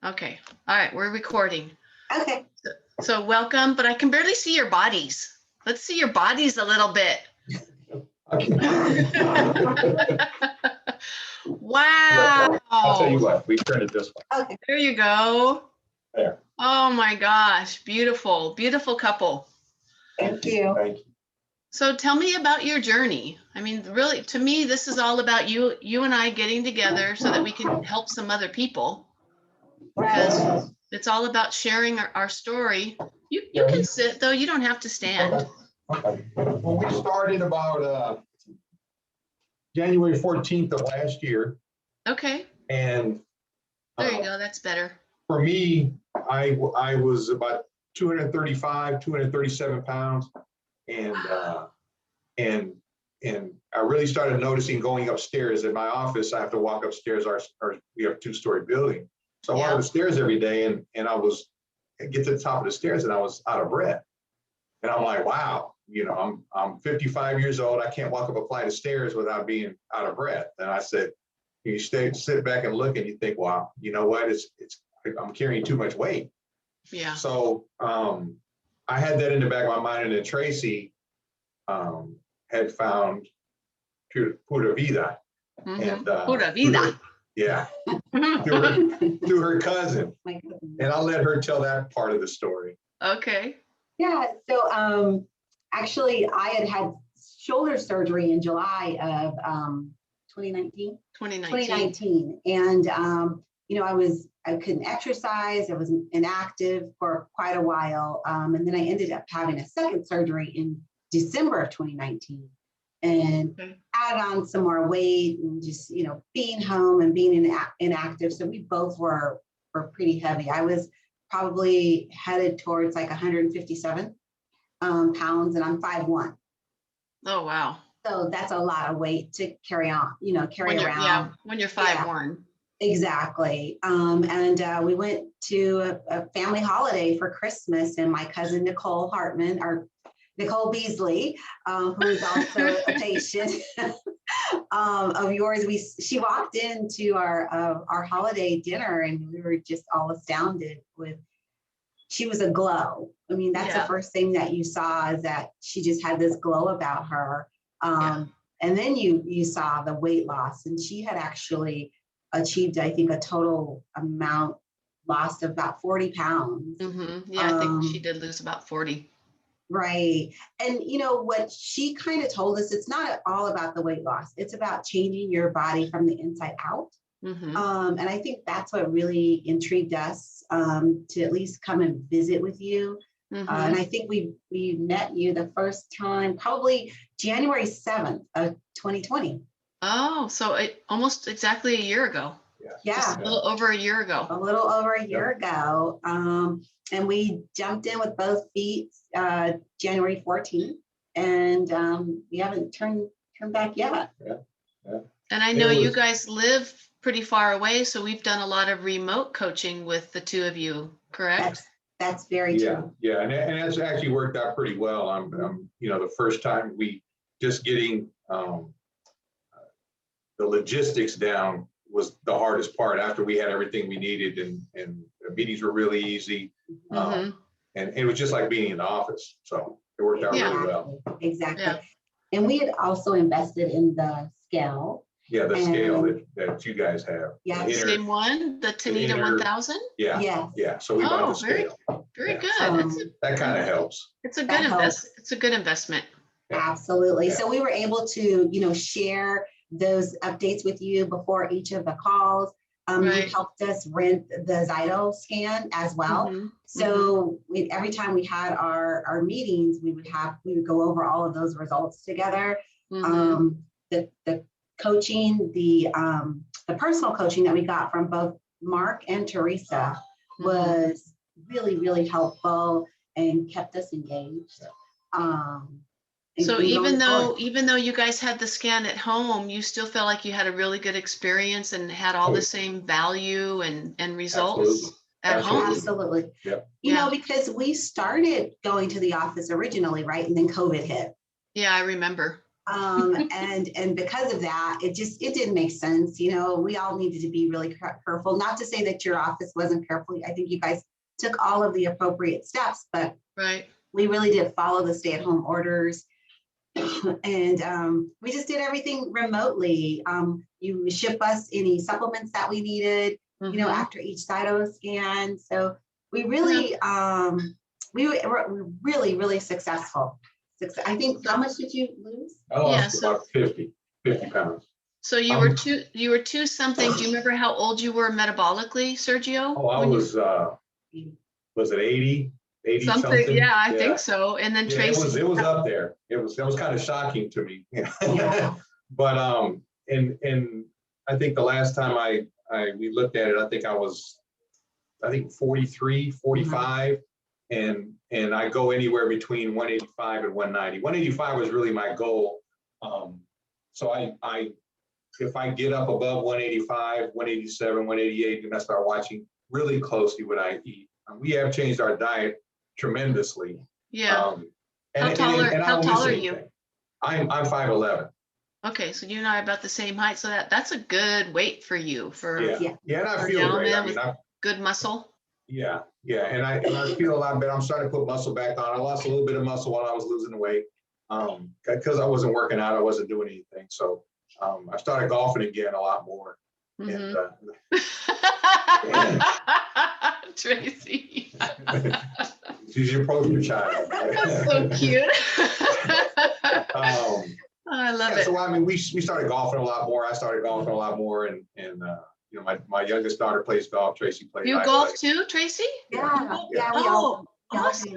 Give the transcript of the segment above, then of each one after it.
Okay. All right. We're recording. Okay. So welcome, but I can barely see your bodies. Let's see your bodies a little bit. Wow. I'll tell you what, we turn it this way. Okay. There you go. There. Oh my gosh. Beautiful, beautiful couple. Thank you. Thank you. So tell me about your journey. I mean, really, to me, this is all about you and I getting together so that we can help some other people. Because it's all about sharing our story. You can sit though, you don't have to stand. Okay. Well, we started about January 14th of last year. Okay, And there you go, that's better. for me, I was about 235, 237 pounds. And I really started noticing going upstairs in my office. I have to walk upstairs. We have a 2-story building. So I walk up the stairs every day, and I get to the top of the stairs and I was out of breath. And I'm like, wow, you know, I'm 55 years old. I can't walk up a flight of stairs without being out of breath. And I said, you sit back and look and you think, wow, you know what? I'm carrying too much weight. Yeah. So I had that in the back of my mind, and then Traci had found Pura Vida. And Pura Vida. Yeah, through her cousin. And I'll let her tell that part of the story. Okay. Yeah. So actually, I had shoulder surgery in July of 2019. 2019. And you know, I couldn't exercise. I was inactive for quite a while. And then I ended up having a second surgery in December of 2019. And added on some more weight and just, you know, being home and being inactive. So we both were pretty heavy. I was probably headed towards like 157 pounds, and I'm 5'1". Oh, wow. So that's a lot of weight to carry on, you know, carry around. Yeah, when you're 5'1". Exactly. And we went to a family holiday for Christmas, and my cousin Nicole Hartman, or Nicole Beasley, who is also a patient of yours. She walked into our holiday dinner, and we were just all astounded with. She was a glow. I mean, that's the first thing that you saw, is that she just had this glow about her. And then you saw the weight loss, and she had actually achieved, I think, a total amount lost of about 40 pounds. Yeah, I think she did lose about 40. Right. And you know what she kind of told us, it's not all about the weight loss. It's about changing your body from the inside out. And I think that's what really intrigued us to at least come and visit with you. And I think we met you the first time, probably January 7th of 2020. Oh, so almost exactly a year ago. Yeah. Just a little over a year ago. A little over a year ago. And we jumped in with both feet January 14th, and we haven't turned back yet. And I know you guys live pretty far away, so we've done a lot of remote coaching with the two of you, correct? That's very true. Yeah, and it's actually worked out pretty well. You know, the first time we just getting the logistics down was the hardest part. After we had everything we needed, and the meetings were really easy. And it was just like being in the office. So it worked out really well. Exactly. Yeah. And we had also invested in the scale. Yeah, the scale that you guys have. Yeah. The same one, the Tanita 1000? Yeah. So we bought the scale. Very good. That kind of helps. It's a good investment. It's a good investment. Absolutely. Yeah. So we were able to, you know, share those updates with you before each of the calls. You helped us rent the Zyto scan as well. So every time we had our meetings, we would go over all of those results together. The coaching, the personal coaching that we got from both Mark and Teresa was really, really helpful and kept us engaged. So even though you guys had the scan at home, you still felt like you had a really good experience and had all the same value and results at home? Absolutely. Yep. You know, because we started going to the office originally, right? And then COVID hit. Yeah, I remember. And because of that, it didn't make sense. You know, we all needed to be really careful. Not to say that your office wasn't careful. I think you guys took all of the appropriate steps, but Right. we really did follow the stay-at-home orders. And we just did everything remotely. You ship us any supplements that we needed, you know, after each cyto scan. So we really, we were really, really successful. I think, how much did you lose? I lost about 50 pounds. So you were two something. Do you remember how old you were metabolically, Sergio? Oh, I was it 80 something? Yeah, I think so. And then Traci. It was up there. It was kind of shocking to me. Yeah. But and I think the last time we looked at it, I think I was 43, 45. And I go anywhere between 185 and 190. 185 was really my goal. So if I get up above 185, 187, 188, then I start watching really closely what I eat. We have changed our diet tremendously. Yeah. How tall are you? I'm 5'11". Okay, so you and I are about the same height. So that's a good weight for you. And I feel great. I mean, good muscle. Yeah, and I feel a lot better. I'm starting to put muscle back on. I lost a little bit of muscle while I was losing the weight because I wasn't working out. I wasn't doing anything. So I started golfing again a lot more. And, Traci. She's your poster child. That's so cute. I love it. So I mean, we started golfing a lot more. I started golfing a lot more, and you know, my youngest daughter plays golf. Traci plays. You golf too, Traci? Yeah. We all awesome.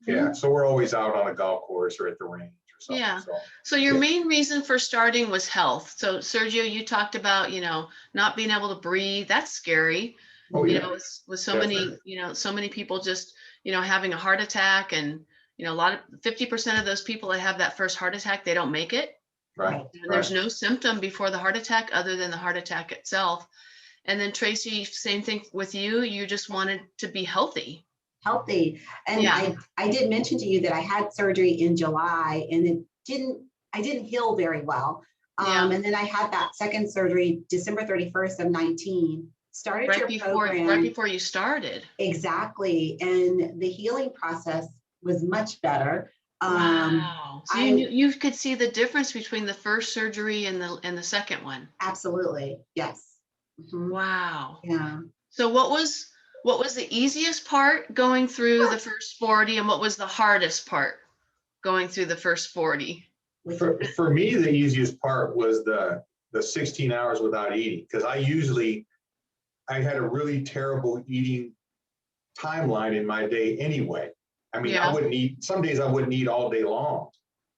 Yeah, so we're always out on a golf course or at the range or something. Yeah. So your main reason for starting was health. So Sergio, you talked about, you know, not being able to breathe. That's scary. You know, with so many, you know, so many people just, you know, having a heart attack, and you know, 50% of those people that have that first heart attack, they don't make it. Right. And there's no symptom before the heart attack other than the heart attack itself. And then Traci, same thing with you. You just wanted to be healthy. And I did mention to you that I had surgery in July, and I didn't heal very well. And then I had that second surgery December 31st of 19. Started right your program right before you started. Exactly, and the healing process was much better. Wow. So you could see the difference between the first surgery and the second one. Absolutely, yes. Wow. Yeah. So what was the easiest part going through the first 40, and what was the hardest part going through the first 40? For me, the easiest part was the 16 hours without eating, because I had a really terrible eating timeline in my day anyway. I mean, I wouldn't eat, some days I wouldn't eat all day long.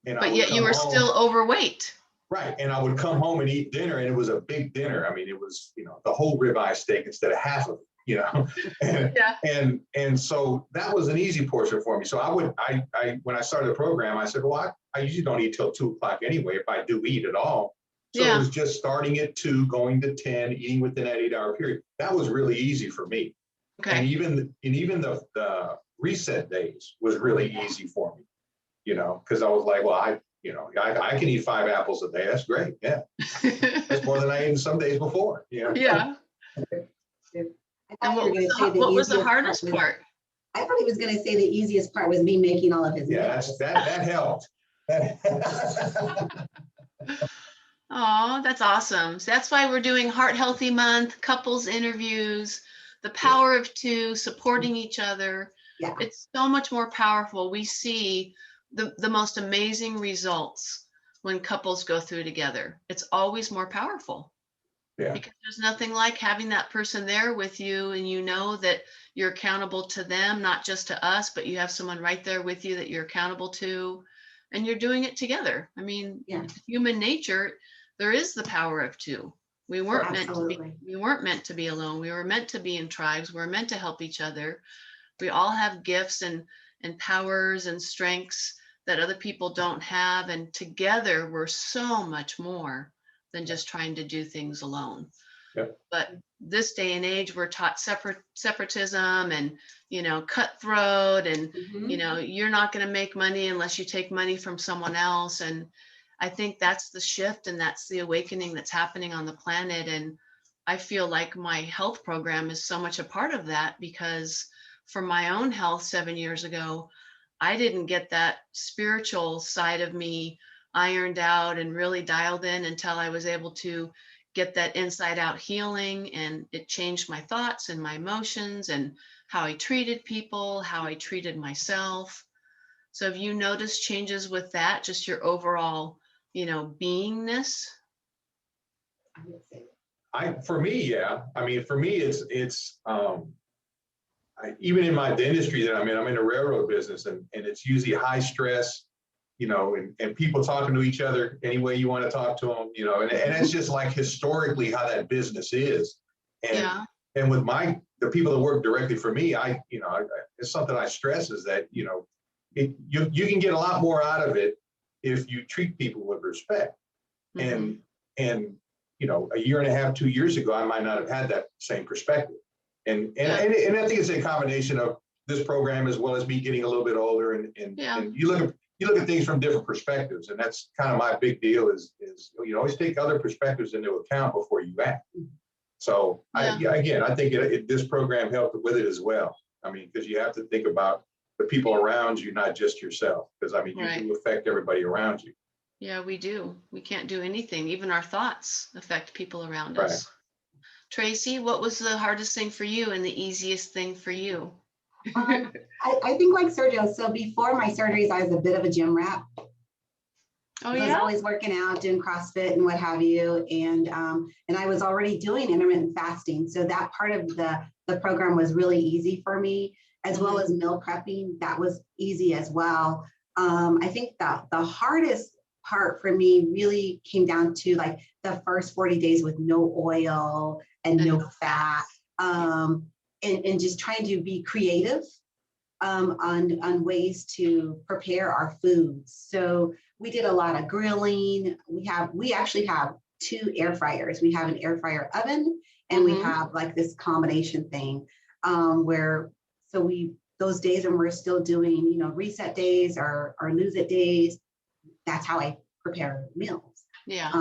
But yet you were still overweight. Right. And I would come home and eat dinner, and it was a big dinner. I mean, it was, you know, the whole ribeye steak instead of half of it, you know. And so that was an easy portion for me. So when I started the program, I said, well, I usually don't eat till 2 o'clock anyway, if I do eat at all. So it was just starting at 2, going to 10, eating within that 8-hour period. That was really easy for me. Okay. And even the reset days was really easy for me, you know, because I was like, well, I can eat 5 apples a day. That's great. Yeah. That's more than I ate some days before. You know? Yeah. And what was the hardest part? I thought he was going to say the easiest part was me making all of his meals. That helped. Oh, that's awesome. So that's why we're doing Heart Healthy Month, couples interviews, the power of 2, supporting each other. Yeah. It's so much more powerful. We see the most amazing results when couples go through together. It's always more powerful. Yeah. Because there's nothing like having that person there with you, and you know that you're accountable to them, not just to us, but you have someone right there with you that you're accountable to, and you're doing it together. I mean, human nature, there is the power of 2. We weren't meant to be alone. We were meant to be in tribes. We were meant to help each other. We all have gifts and powers and strengths that other people don't have. And together we're so much more than just trying to do things alone. Yep. But this day and age, we're taught separatism and, you know, cutthroat and, you know, you're not going to make money unless you take money from someone else. And I think that's the shift and that's the awakening that's happening on the planet. And I feel like my health program is so much a part of that, because for my own health 7 years ago, I didn't get that spiritual side of me ironed out and really dialed in until I was able to get that inside out healing. And it changed my thoughts and my emotions and how I treated people, how I treated myself. So have you noticed changes with that, just your overall, beingness? For me, yeah. I mean, for me, even in my the industry that I'm in the railroad business, and it's usually high stress, and people talking to each other any way you want to talk to them, and it's just like historically how that business is. And with the people that work directly for me, it's something I stress is that, you can get a lot more out of it if you treat people with respect. Mm-hmm. And a year and a half, 2 years ago, I might not have had that same perspective. And I think it's a combination of this program as well as me getting a little bit older, and you look at things from different perspectives, and that's kind of my big deal is always take other perspectives into account before you act. So I think this program helped with it as well. I mean, because you have to think about the people around you, not just yourself, because you do affect everybody around you. Yeah, we do. We can't do anything. Even our thoughts affect people around us. Traci, what was the hardest thing for you and the easiest thing for you? I think like Sergio. So before my surgeries, I was a bit of a gym rat. Oh, I was always working out, doing CrossFit and what have you. And I was already doing intermittent fasting. So that part of the program was really easy for me, as well as meal prepping. That was easy as well. I think that the hardest part for me really came down to like the first 40 days with no oil and no fat, and just trying to be creative on ways to prepare our foods. So we did a lot of grilling. We actually have 2 air fryers. We have an air fryer oven, and we have like this combination thing those days when we're still doing, reset days or lose it days, that's how I prepare meals. Yeah.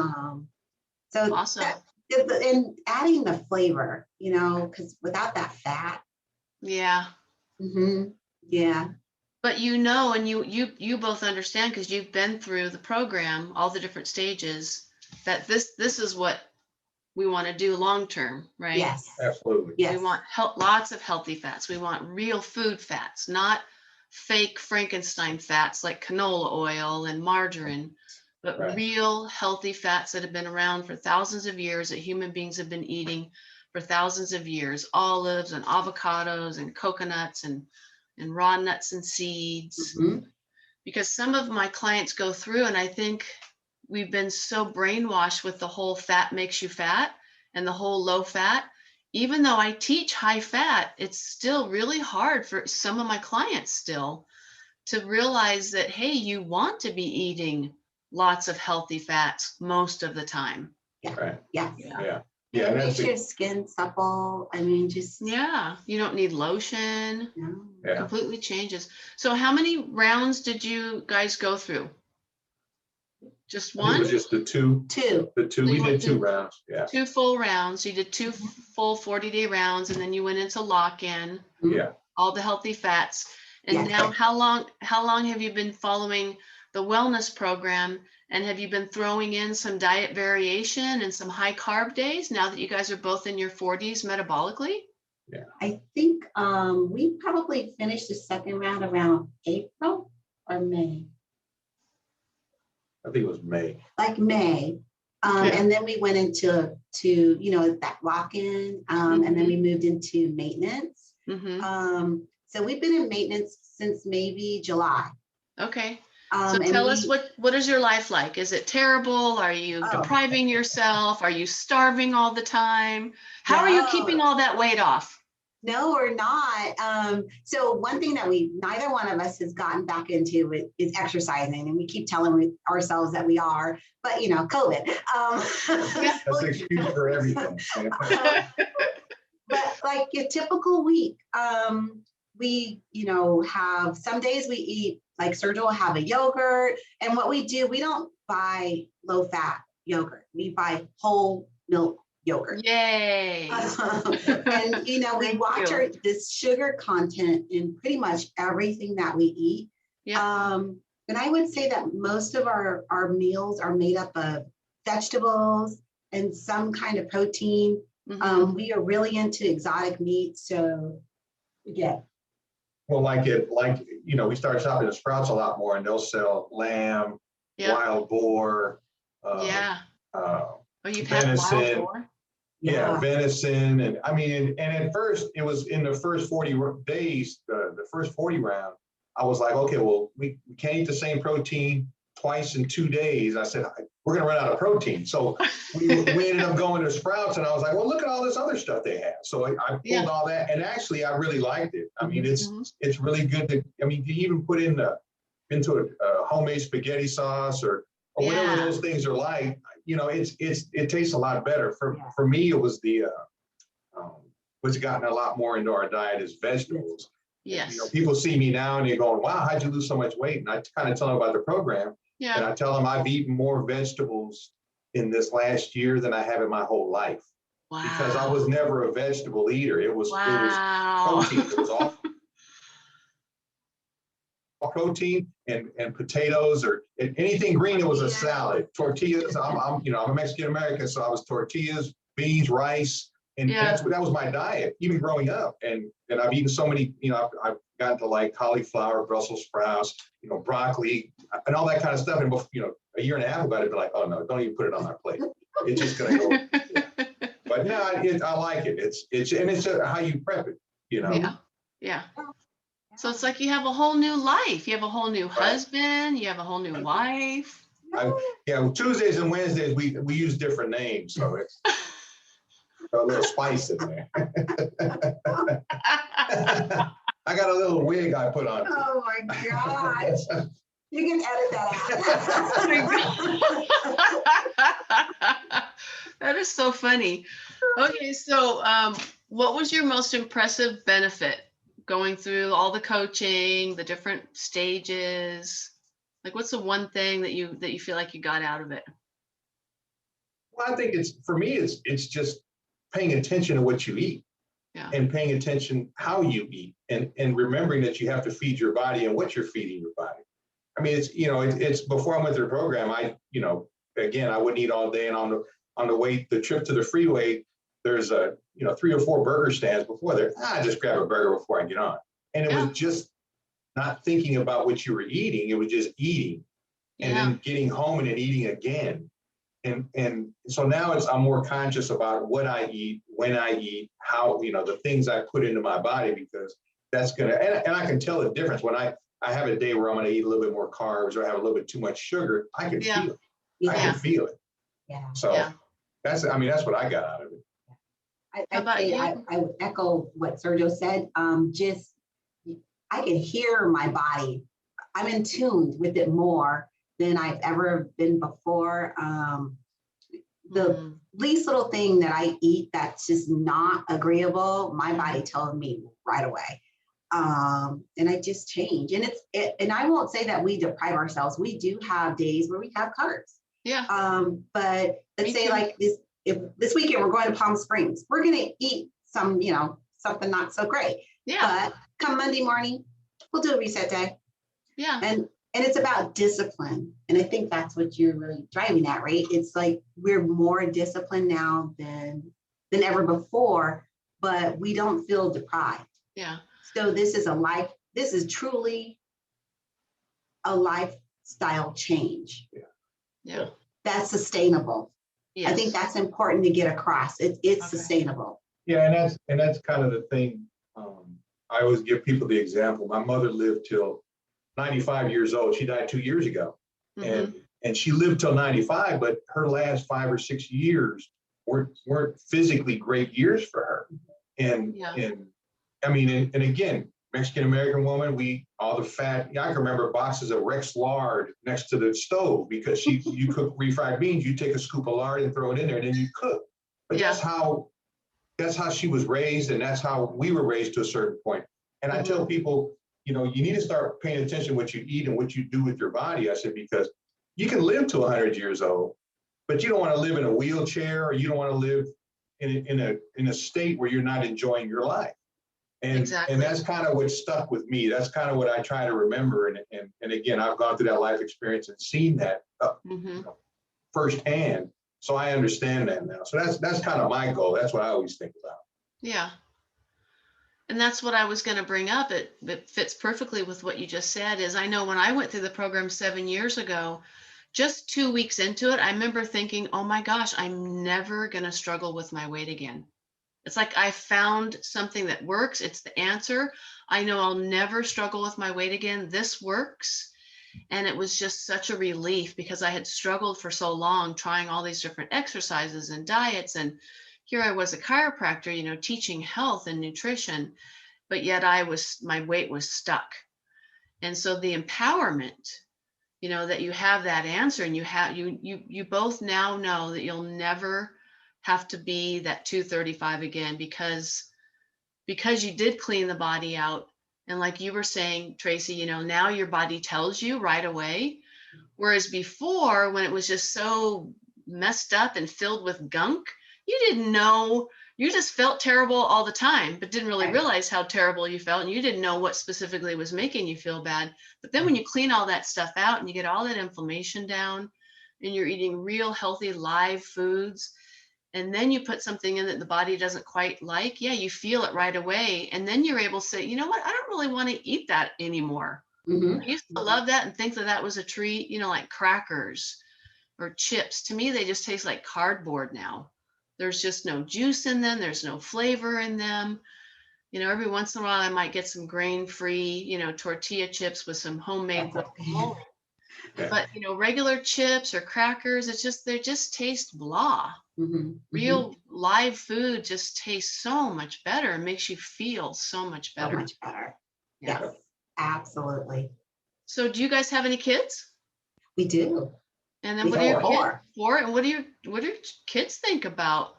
So awesome. And adding the flavor, because without that fat. Yeah. Mm-hmm. Yeah. But and you both understand, because you've been through the program, all the different stages, that this is what we want to do long term, right? Yes. Absolutely. Yes. We want lots of healthy fats. We want real food fats, not fake Frankenstein fats like canola oil and margarine, but real healthy fats that have been around for thousands of years, that human beings have been eating for thousands of years. Olives and avocados and coconuts and raw nuts and seeds. Because some of my clients go through, and I think we've been so brainwashed with the whole fat makes you fat and the whole low fat. Even though I teach high fat, it's still really hard for some of my clients still to realize that, hey, you want to be eating lots of healthy fats most of the time. Yeah. Right. Yes. Yeah. Yeah, it makes your skin supple. You don't need lotion. No. Yeah. Completely changes. So how many rounds did you guys go through? Just one? It was just the two. The two. We did 2 rounds. Yeah. 2 full rounds. You did 2 full 40-day rounds, and then you went into lock-in. Yeah. All the healthy fats. And now how long have you been following the wellness program, and have you been throwing in some diet variation and some high carb days now that you guys are both in your 40s metabolically? Yeah. I think we probably finished the second round around April or May. I think it was May. Like May. And then we went into that lock-in, and then we moved into maintenance. So we've been in maintenance since maybe July. Okay. So tell us, what is your life like? Is it terrible? Are you depriving yourself? Are you starving all the time? How are you keeping all that weight off? No, we're not. So one thing that neither one of us has gotten back into is exercising, and we keep telling ourselves that we are, but COVID. That's an excuse for everything. But like a typical week, we, have some days we eat, like Sergio will have a yogurt. And what we do, we don't buy low fat yogurt. We buy whole milk yogurt. Yay. And, we Thank watch you. this sugar content in pretty much everything that we eat. Yeah. And I would say that most of our meals are made up of vegetables and some kind of protein. Mhm. We are really into exotic meat. So yeah. Well, we started shopping at Sprouts a lot more, and they'll sell lamb, Yeah. wild boar, Yeah. uh, Oh, you've had wild venison. boar? Yeah, venison. And I mean, and at first it was in the first 40 days, the first 40 round, I was like, okay, well, we can't eat the same protein twice in 2 days. I said, we're going to run out of protein. So we ended up going to Sprouts, and I was like, well, look at all this other stuff they have. So I pulled all that, and actually I really liked it. I mean, it's really good to, you even put into a homemade spaghetti sauce or whatever those things are like, it tastes a lot better. For me, it was what's gotten a lot more into our diet is vegetables. Yes. People see me now and they're going, wow, how'd you lose so much weight? And I kind of tell them about the program. Yeah. And I tell them I've eaten more vegetables in this last year than I have in my whole life. Wow. Because I was never a vegetable eater. It was protein. It was all protein and potatoes or anything green. It was a salad. Tortillas. I'm a Mexican American, so I was tortillas, beans, rice, and that was my diet, even growing up. And I've eaten so many. I've gotten to like cauliflower, Brussels sprouts, broccoli, and all that kind of stuff. And a year and a half ago, I'd be like, oh no, don't even put it on our plate. It's just gonna go. But no, I like it. It's how you prep it. Yeah. So it's like you have a whole new life. You have a whole new husband. You have a whole new wife. Tuesdays and Wednesdays we use different names, so it's a little spice in there. I got a little wig I put on. Oh my gosh. You can edit that out. That is so funny. Okay, so what was your most impressive benefit going through all the coaching, the different stages? Like, what's the one thing that you feel like you got out of it? Well, I think for me, it's just paying attention to what you eat. Yeah. And paying attention how you eat and remembering that you have to feed your body and what you're feeding your body. I mean, it's before I went through the program, again, I wouldn't eat all day, and on the trip to the freeway, there's 3 or 4 burger stands before there. I just grab a burger before I get on. And it was just not thinking about what you were eating. It was just eating and then getting home and then eating again. And so now I'm more conscious about what I eat, when I eat, how, the things I put into my body, because that's going to, and I can tell the difference when I have a day where I'm going to eat a little bit more carbs or have a little bit too much sugar. I can feel it. I can feel it. Yeah. So that's what I got out of it. I would echo what Sergio said. I can hear my body. I'm in tune with it more than I've ever been before. The least little thing that I eat that's just not agreeable, my body tells me right away. And I just change. And I won't say that we deprive ourselves. We do have days where we have carbs. Yeah. But let's say like this weekend we're going to Palm Springs. We're going to eat some, something not so great. Yeah. But come Monday morning, we'll do a reset day. Yeah. And it's about discipline. And I think that's what you're really driving at, right? It's like we're more disciplined now than ever before, but we don't feel deprived. Yeah. So this is truly a lifestyle change. Yeah. That's sustainable. Yes. I think that's important to get across. It's sustainable. Yeah, and that's kind of the thing. I always give people the example. My mother lived till 95 years old. She died 2 years ago. And she lived till 95, but her last 5 or 6 years weren't physically great years for her. And I mean, and again, Mexican American woman, we all the fat. I can remember boxes of Rex lard next to the stove because you cook refried beans. You take a scoop of lard and throw it in there, and then you cook. But that's how she was raised, and that's how we were raised to a certain point. And I tell people, you know, you need to start paying attention to what you eat and what you do with your body. I said, because you can live to 100 years old, but you don't want to live in a wheelchair, or you don't want to live in a state where you're not enjoying your life. And, Exactly. and that's kind of what stuck with me. That's kind of what I try to remember. And again, I've gone through that life experience and seen that you know, firsthand. So I understand that now. So that's kind of my goal. That's what I always think about. Yeah. And that's what I was going to bring up. It fits perfectly with what you just said. Is I know when I went through the program 7 years ago, just 2 weeks into it, I remember thinking, oh my gosh, I'm never going to struggle with my weight again. It's like I found something that works. It's the answer. I know I'll never struggle with my weight again. This works. And it was just such a relief, because I had struggled for so long trying all these different exercises and diets. And here I was, a chiropractor, you know, teaching health and nutrition, but yet my weight was stuck. And so the empowerment, you know, that you have that answer, and you both now know that you'll never have to be that 235 again, because you did clean the body out. And like you were saying, Tracy, you know, now your body tells you right away. Whereas before, when it was just so messed up and filled with gunk, you didn't know, you just felt terrible all the time, but didn't really realize how terrible you felt. And you didn't know what specifically was making you feel bad. But then when you clean all that stuff out and you get all that inflammation down, and you're eating real healthy live foods, and then you put something in that the body doesn't quite like, yeah, you feel it right away. And then you're able to say, you know what, I don't really want to eat that anymore. I used to love that and think that that was a treat, you know, like crackers or chips. To me, they just taste like cardboard now. There's just no juice in them. There's no flavor in them. You know, every once in a while, I might get some grain-free, you know, tortilla chips with some homemade guacamole. But, you know, regular chips or crackers, they just taste blah. Real live food just tastes so much better and makes you feel so much better. So much better. Yeah. Yes, absolutely. So do you guys have any kids? We do. And then what do your kids for? And what do your kids think about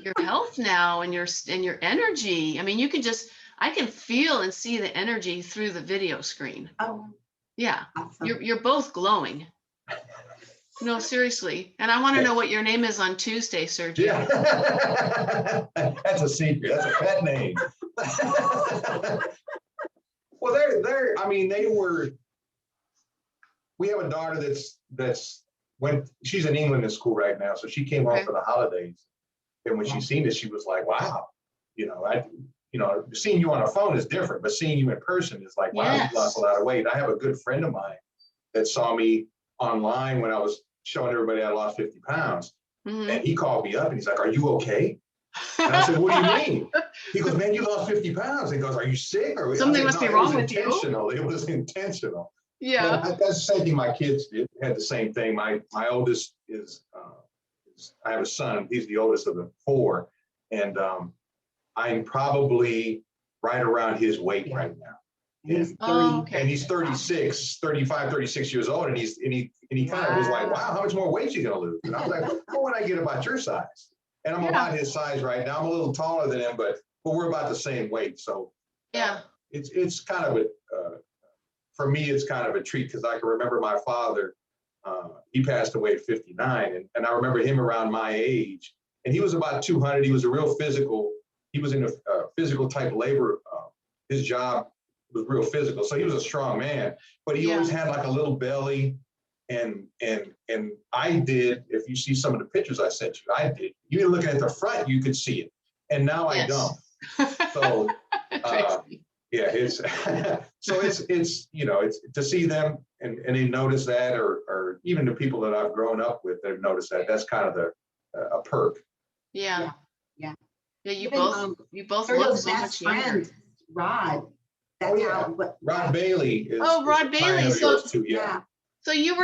your health now and your energy? I mean, I can feel and see the energy through the video screen. Oh, yeah. awesome. You're both glowing. No, seriously. And I want to know what your name is on Tuesday, Sergio. Yeah. That's a secret. That's a pet name. Well, we have a daughter she's in England in school right now. So she came home for the holidays. And when she seen it, she was like, wow, seeing you on a phone is different, but seeing you in person is like, wow, you lost a lot of weight. I have a good friend of mine that saw me online when I was showing everybody I lost 50 pounds. And he called me up and he's like, are you okay? And I said, what do you mean? He goes, man, you lost 50 pounds. He goes, are you sick? Or something must be wrong with you. It was intentional. Yeah. But that's the same thing my kids had the same thing. My oldest I have a son. He's the oldest of the four. And I'm probably right around his weight right now. And he's 36 years old. And he kind of was like, wow, how much more weight you gonna lose? And I was like, what would I get about your size? And I'm about his size right now. I'm a little taller than him, but we're about the same weight. So it's kind of for me, it's kind of a treat, because I can remember my father, he passed away at 59. And I remember him around my age, and he was about 200. He was a real physical. He was in a physical type labor. His job was real physical. So he was a strong man, but he always had like a little belly. And I did, if you see some of the pictures I sent you, I did. Even looking at the front, you could see it. And now I don't. So it's so it's to see them and they notice that, or even the people that I've grown up with, they've noticed that. That's kind of a perk. Yeah. You both look so much younger. Rod. Rod Bailey is. Rod Bailey. So too, So you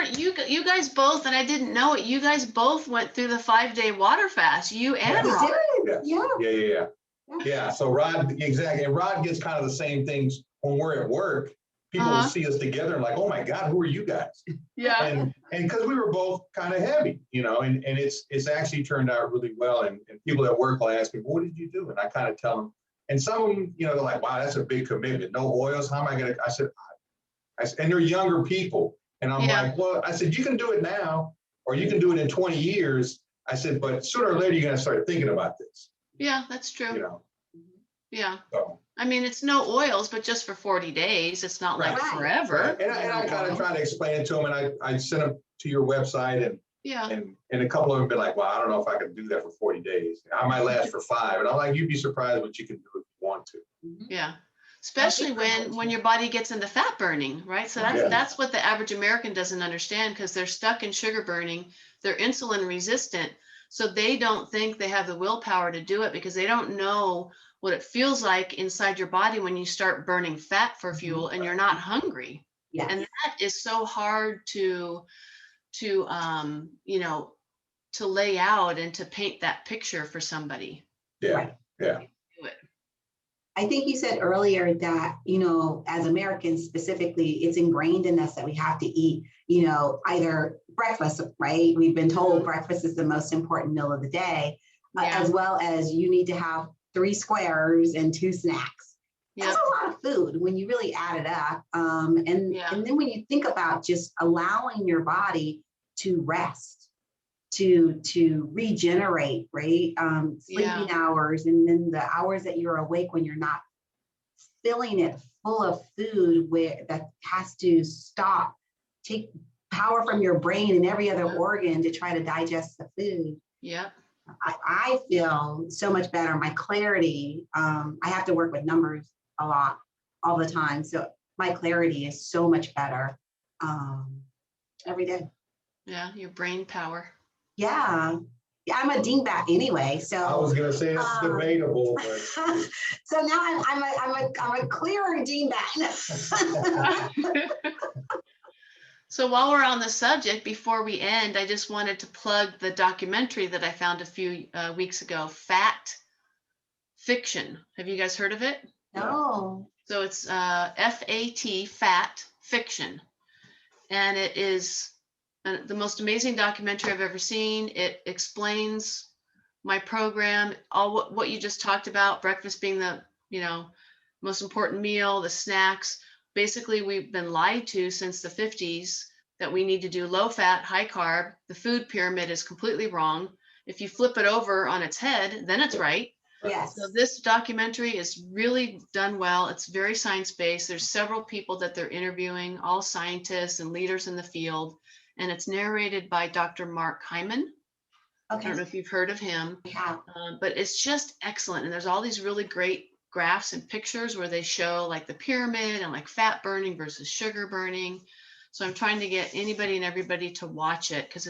guys both, and I didn't know it, you guys both went through the 5-day water fast, you and Rod. Yeah. So Rod, exactly. And Rod gets kind of the same things when we're at work. People see us together and like, oh my God, who are you guys? Yeah. And because we were both kind of heavy, and it's actually turned out really well. And people at work will ask me, what did you do? And I kind of tell them, And some of them, you know, they're like, wow, that's a big commitment. No oils. How am I going to, I said, and they're younger people. And I'm Yeah. like, well, I said, you can do it now, or you can do it in 20 years. I said, but sooner or later, you're going to start thinking about this, Yeah, that's true. you know? Yeah. So, I mean, it's no oils, but just for 40 days. It's not like Right. forever. right. And I kind of try to explain it to them, and I sent them to your website, and Yeah. and a couple of them been like, well, I don't know if I can do that for 40 days. I might last for 5. And I'm like, you'd be surprised what you can do if you want to. Yeah. Especially when your body gets into fat burning, right? So that's what the average American doesn't understand, because they're stuck in sugar burning. They're insulin resistant. So they don't think they have the willpower to do it, because they don't know what it feels like inside your body when you start burning fat for fuel and you're not hungry. Yes. And that is so hard to you know, to lay out and to paint that picture for somebody. Yeah. Right. Yeah. Do it. I think you said earlier that, you know, as Americans specifically, it's ingrained in us that we have to eat, you know, either breakfast, right? We've been told breakfast is the most important meal of the day, as well as you need to have 3 squares and 2 snacks. That's a lot of food when you really add it up. And then when you think about just allowing your body to rest, to regenerate, right? Sleeping hours, and then the hours that you're awake when you're not filling it full of food where that has to stop, take power from your brain and every other organ to try to digest the food. Yeah. I feel so much better. My clarity, I have to work with numbers a lot, all the time. So my clarity is so much better every day. Yeah, your brain power. Yeah. I'm a dingbat anyway. So I was gonna say it's debatable, but so now I'm a clearer dingbat. So while we're on the subject, before we end, I just wanted to plug the documentary that I found a few weeks ago, Fat Fiction. Have you guys heard of it? No. So it's FAT, Fat Fiction. And it is the most amazing documentary I've ever seen. It explains my program, all what you just talked about, breakfast being the, you know, most important meal, the snacks. Basically, we've been lied to since the 50s that we need to do low fat, high carb. The food pyramid is completely wrong. If you flip it over on its head, then it's right. Yes. So this documentary is really done well. It's very science-based. There's several people that they're interviewing, all scientists and leaders in the field. And it's narrated by Dr. Mark Hyman. Okay. I don't know if you've heard of him, Yeah. but it's just excellent. And there's all these really great graphs and pictures where they show like the pyramid and like fat burning versus sugar burning. So I'm trying to get anybody and everybody to watch it, because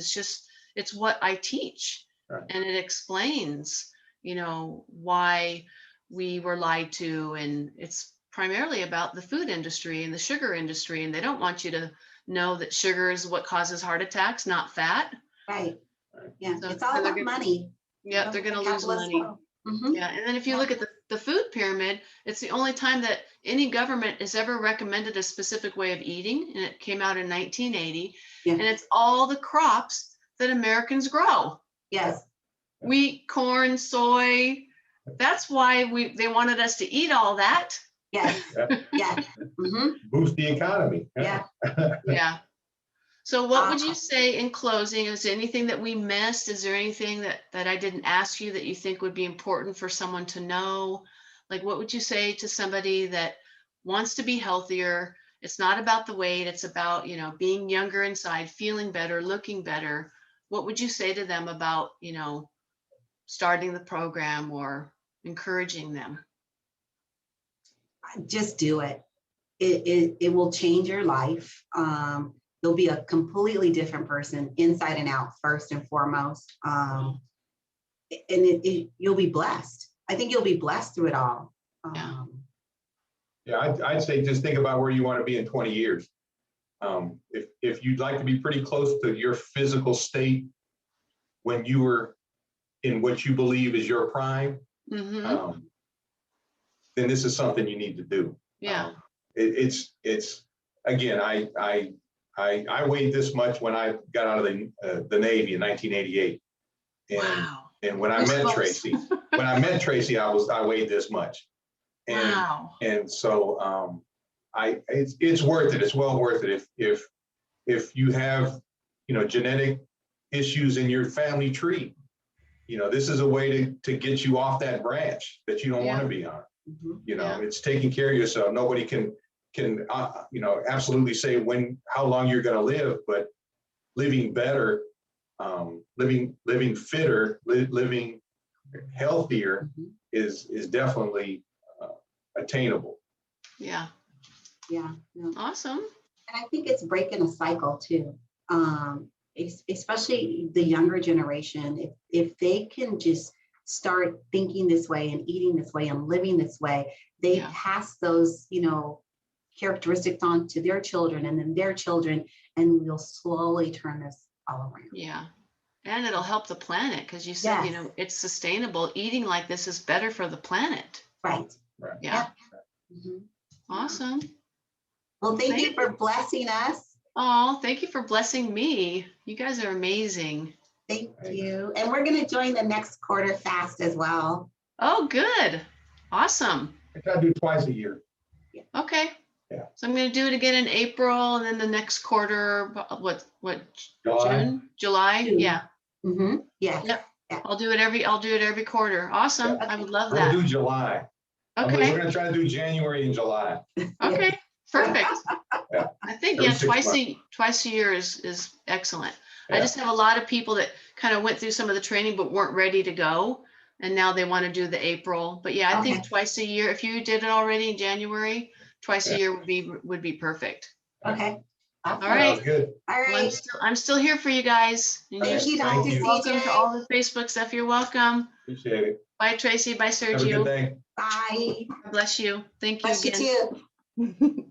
it's what I teach. Right. And it explains, you know, why we were lied to. And it's primarily about the food industry and the sugar industry. And they don't want you to know that sugar is what causes heart attacks, not fat. Right. Yeah. So it's all about money. Yeah, they're going to lose money. Mm-hmm. Yeah, and then if you look at the food pyramid, it's the only time that any government has ever recommended a specific way of eating, and it came out in 1980. Yeah. And it's all the crops that Americans grow. Yes. Wheat, corn, soy. That's why they wanted us to eat all that. Yes. Yeah. Mm-hmm. Boost the economy. Yeah. Yeah. So what would you say in closing? Is there anything that we missed? Is there anything that I didn't ask you that you think would be important for someone to know? Like, what would you say to somebody that wants to be healthier? It's not about the weight. It's about, you know, being younger inside, feeling better, looking better. What would you say to them about, you know, starting the program or encouraging them? Just do it. It will change your life. You'll be a completely different person inside and out, first and foremost. And you'll be blessed. I think you'll be blessed through it all. Yeah, I'd say just think about where you want to be in 20 years. If you'd like to be pretty close to your physical state when you were in what you believe is your prime, Mm-hmm. then this is something you need to do. Yeah. It's again, I weighed this much when I got out of the Navy in 1988. And, Wow. and when I met Traci, I weighed this much. And, Wow. and so it's worth it. It's well worth it. If you have, genetic issues in your family tree, this is a way to get you off that branch that you don't want to be on. It's taking care of yourself. Nobody can absolutely say how long you're going to live, but living better, living fitter, living healthier is definitely attainable. Yeah. Yeah. Awesome. And I think it's breaking a cycle too. Especially the younger generation, if they can just start thinking this way and eating this way and living this way, they pass those, characteristics on to their children and then their children, and we'll slowly turn this all around. Yeah. And it'll help the planet because you said, it's sustainable. Eating like this is better for the planet. Right. Yeah. Mm-hmm. Awesome. Well, thank you for blessing us. Oh, thank you for blessing me. You guys are amazing. Thank you. And we're going to join the next quarter fast as well. Oh, good. Awesome. I try to do twice a year. Okay. Yeah. So I'm going to do it again in April and then the next quarter, what, June? July? June. Yeah. Mm-hmm. Yeah. Yep. I'll do it every quarter. Awesome. Yeah. I would love We'll that. do July. Okay. We're going to try to do January and July. Okay. Perfect. Yeah. I think, Every 6 months. twice a year is excellent. Yeah. I just have a lot of people that kind of went through some of the training but weren't ready to go. And now they want to do the April. But yeah, I think twice a year, if you did it already in January, twice a year would be perfect. Okay. All right. Sounds good. All right. Well, I'm still here for you guys. And Thank you, Thank Dr. you. welcome CJ. to all the Facebook stuff. You're welcome. Appreciate it. Bye, Tracy. Bye, Have a good Sergio. day. Bye. Bless you. Thank you Bless you again. too.